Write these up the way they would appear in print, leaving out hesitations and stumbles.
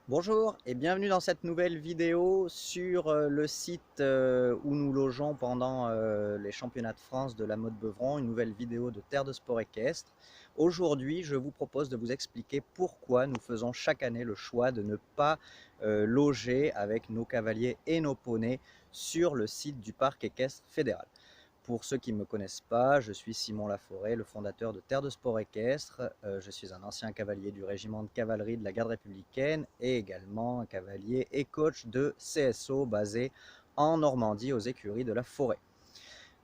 Bonjour et bienvenue dans cette nouvelle vidéo sur le site où nous logeons pendant les championnats de France de la mode Beuvron, une nouvelle vidéo de Terre de Sport équestre. Aujourd'hui, je vous propose de vous expliquer pourquoi nous faisons chaque année le choix de ne pas loger avec nos cavaliers et nos poneys sur le site du parc équestre fédéral. Pour ceux qui ne me connaissent pas, je suis Simon Laforêt, le fondateur de Terre de Sport équestre. Je suis un ancien cavalier du régiment de cavalerie de la garde républicaine et également un cavalier et coach de CSO basé en Normandie aux écuries de la Forêt.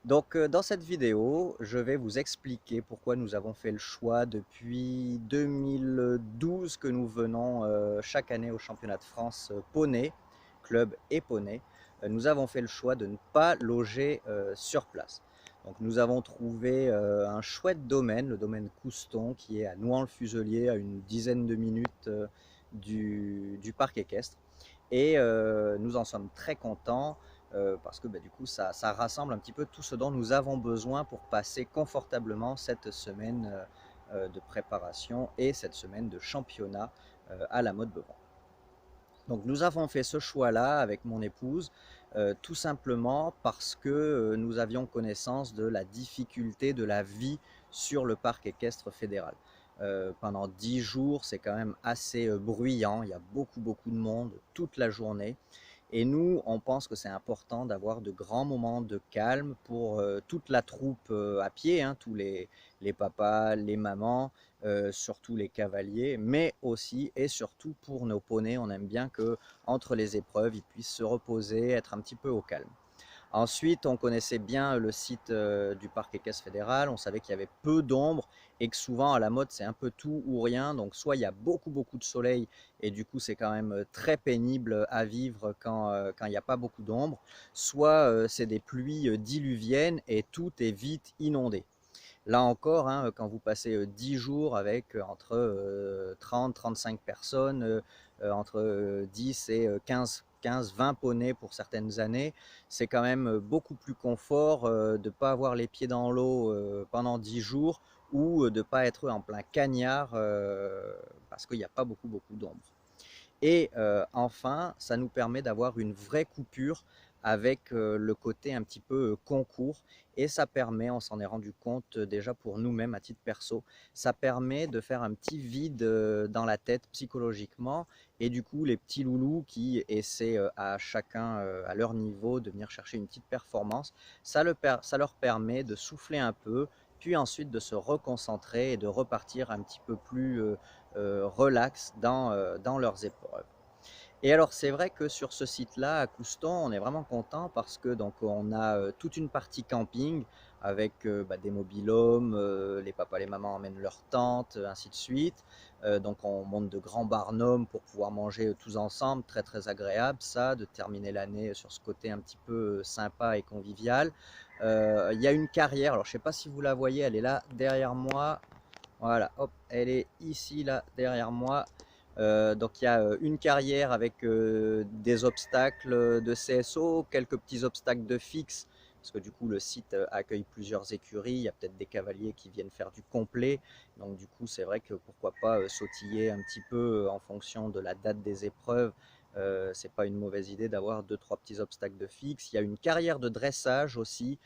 Donc dans cette vidéo, je vais vous expliquer pourquoi nous avons fait le choix depuis 2012 que nous venons chaque année au championnat de France poney, club et poney. Nous avons fait le choix de ne pas loger sur place. Donc nous avons trouvé un chouette domaine, le domaine Couston, qui est à Nouhans-le-Fuselier, à une dizaine de minutes du parc équestre. Et nous en sommes très contents parce que du coup ça rassemble un petit peu tout ce dont nous avons besoin pour passer confortablement cette semaine de préparation et cette semaine de championnat à la mode Beuvron. Donc nous avons fait ce choix-là avec mon épouse, tout simplement parce que nous avions connaissance de la difficulté de la vie sur le parc équestre fédéral. Pendant 10 jours, c'est quand même assez bruyant, il y a beaucoup de monde toute la journée. Et nous, on pense que c'est important d'avoir de grands moments de calme pour toute la troupe à pied, hein, tous les papas, les mamans, surtout les cavaliers, mais aussi et surtout pour nos poneys. On aime bien que entre les épreuves, ils puissent se reposer, être un petit peu au calme. Ensuite, on connaissait bien le site du parc équestre fédéral, on savait qu'il y avait peu d'ombre et que souvent à la mode c'est un peu tout ou rien, donc soit il y a beaucoup de soleil et du coup c'est quand même très pénible à vivre quand il n'y a pas beaucoup d'ombre, soit c'est des pluies diluviennes et tout est vite inondé. Là encore, hein, quand vous passez 10 jours avec entre 30-35 personnes, entre 10 et 15-20 poneys pour certaines années, c'est quand même beaucoup plus confort de ne pas avoir les pieds dans l'eau pendant 10 jours ou de ne pas être en plein cagnard parce qu'il n'y a pas beaucoup d'ombre. Et enfin, ça nous permet d'avoir une vraie coupure avec le côté un petit peu concours et ça permet, on s'en est rendu compte déjà pour nous-mêmes à titre perso, ça permet de faire un petit vide dans la tête psychologiquement et du coup les petits loulous qui essaient à chacun à leur niveau de venir chercher une petite performance, ça leur permet de souffler un peu puis ensuite de se reconcentrer et de repartir un petit peu plus relax dans leurs épreuves. Et alors c'est vrai que sur ce site-là, à Couston, on est vraiment content parce que donc on a toute une partie camping avec des mobil-homes, les papas, les mamans emmènent leurs tentes, ainsi de suite. Donc on monte de grands barnums pour pouvoir manger tous ensemble, très agréable ça, de terminer l'année sur ce côté un petit peu sympa et convivial. Il y a une carrière, alors je ne sais pas si vous la voyez, elle est là derrière moi. Voilà, hop, elle est ici, là, derrière moi. Donc il y a une carrière avec des obstacles de CSO, quelques petits obstacles de fixe, parce que du coup le site accueille plusieurs écuries, il y a peut-être des cavaliers qui viennent faire du complet, donc du coup c'est vrai que pourquoi pas sautiller un petit peu en fonction de la date des épreuves, c'est pas une mauvaise idée d'avoir deux, trois petits obstacles de fixe. Il y a une carrière de dressage aussi,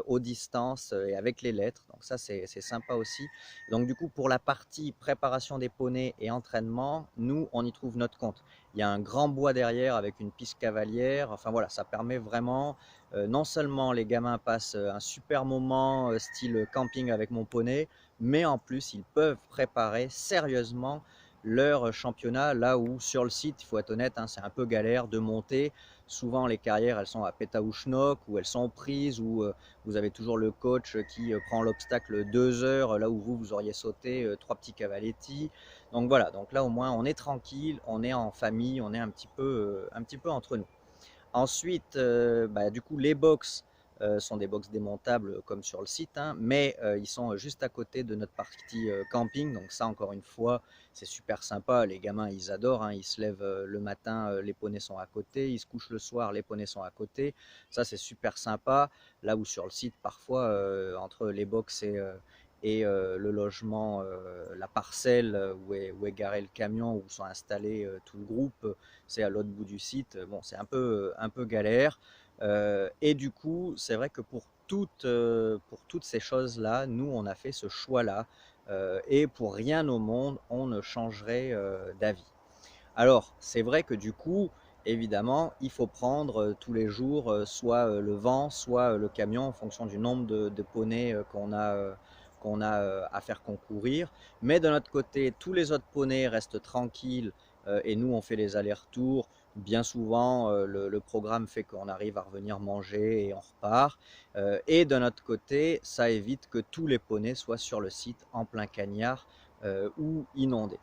aux distances et avec les lettres, donc ça c'est sympa aussi. Donc du coup, pour la partie préparation des poneys et entraînement, nous, on y trouve notre compte. Il y a un grand bois derrière avec une piste cavalière. Enfin voilà, ça permet vraiment, non seulement les gamins passent un super moment style camping avec mon poney, mais en plus, ils peuvent préparer sérieusement leur championnat, là où sur le site, il faut être honnête, hein, c'est un peu galère de monter. Souvent, les carrières, elles sont à Pétaouchnok, ou elles sont prises, ou vous avez toujours le coach qui prend l'obstacle 2 heures, là où vous auriez sauté trois petits cavaletti. Donc voilà, donc là au moins on est tranquille, on est en famille, on est un petit peu entre nous. Ensuite, du coup, les box sont des box démontables comme sur le site, hein, mais ils sont juste à côté de notre partie camping. Donc ça, encore une fois, c'est super sympa. Les gamins, ils adorent, hein. Ils se lèvent le matin, les poneys sont à côté. Ils se couchent le soir, les poneys sont à côté. Ça, c'est super sympa. Là où sur le site, parfois, entre les box et le logement, la parcelle où est garé le camion, où sont installés tout le groupe, c'est à l'autre bout du site. Bon, c'est un peu galère. Et du coup, c'est vrai que pour toutes ces choses-là, nous, on a fait ce choix-là. Et pour rien au monde, on ne changerait d'avis. Alors, c'est vrai que du coup, évidemment, il faut prendre tous les jours soit le vent, soit le camion en fonction du nombre de poneys qu'on a à faire concourir. Mais de notre côté, tous les autres poneys restent tranquilles et nous, on fait les allers-retours. Bien souvent, le programme fait qu'on arrive à revenir manger et on repart. Et de notre côté, ça évite que tous les poneys soient sur le site en plein cagnard ou inondés.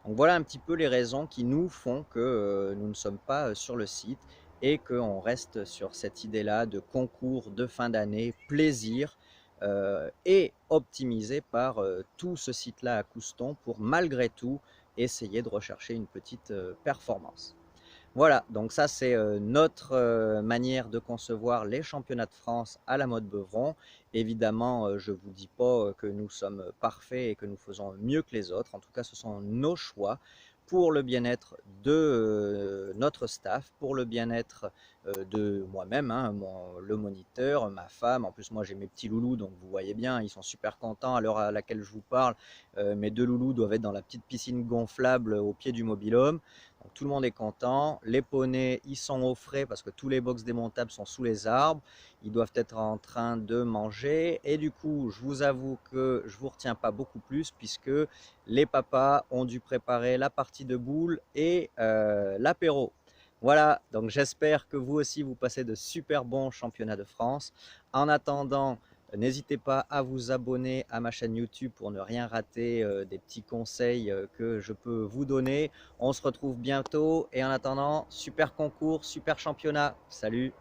Donc voilà un petit peu les raisons qui nous font que nous ne sommes pas sur le site et qu'on reste sur cette idée-là de concours de fin d'année, plaisir et optimisé par tout ce site-là à Couston pour malgré tout essayer de rechercher une petite performance. Voilà, donc ça c'est notre manière de concevoir les championnats de France à la mode Beuvron. Évidemment, je ne vous dis pas que nous sommes parfaits et que nous faisons mieux que les autres. En tout cas, ce sont nos choix pour le bien-être de notre staff, pour le bien-être de moi-même, hein, le moniteur, ma femme. En plus, moi j'ai mes petits loulous, donc vous voyez bien, ils sont super contents à l'heure à laquelle je vous parle. Mes deux loulous doivent être dans la petite piscine gonflable au pied du mobil-home. Donc, tout le monde est content. Les poneys, ils sont au frais parce que tous les box démontables sont sous les arbres. Ils doivent être en train de manger. Et du coup, je vous avoue que je ne vous retiens pas beaucoup plus puisque les papas ont dû préparer la partie de boules et l'apéro. Voilà, donc j'espère que vous aussi vous passez de super bons championnats de France. En attendant, n'hésitez pas à vous abonner à ma chaîne YouTube pour ne rien rater des petits conseils que je peux vous donner. On se retrouve bientôt et en attendant, super concours, super championnat. Salut!